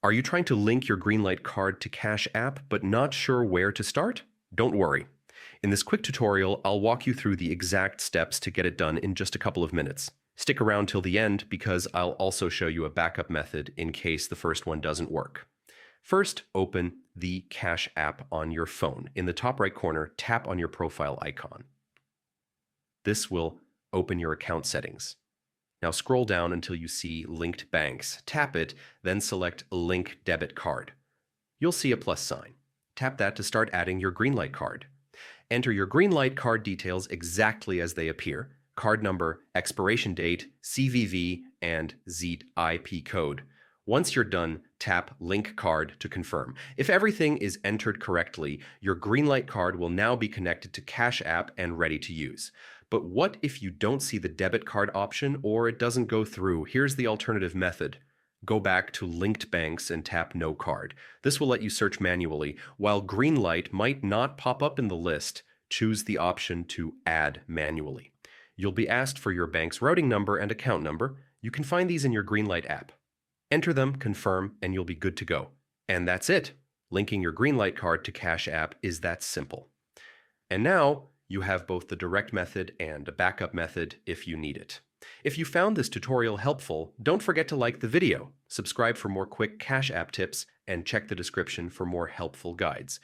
Are you trying to link your Greenlight card to Cash App but not sure where to start? Don't worry. In this quick tutorial, I'll walk you through the exact steps to get it done in just a couple of minutes. Stick around till the end because I'll also show you a backup method in case the first one doesn't work. First, open the Cash App on your phone. In the top right corner, tap on your profile icon. This will open your account settings. Now scroll down until you see Linked Banks. Tap it, then select Link Debit Card. You'll see a plus sign. Tap that to start adding your Greenlight card. Enter your Greenlight card details exactly as they appear: card number, expiration date, CVV, and ZIP code. Once you're done, tap Link Card to confirm. If everything is entered correctly, your Greenlight card will now be connected to Cash App and ready to use. But what if you don't see the debit card option or it doesn't go through? Here's the alternative method. Go back to Linked Banks and tap No Card. This will let you search manually. While Greenlight might not pop up in the list, choose the option to Add manually. You'll be asked for your bank's routing number and account number. You can find these in your Greenlight app. Enter them, confirm, and you'll be good to go. And that's it. Linking your Greenlight card to Cash App is that simple. And now, you have both the direct method and a backup method if you need it. If you found this tutorial helpful, don't forget to like the video, subscribe for more quick Cash App tips, and check the description for more helpful guides.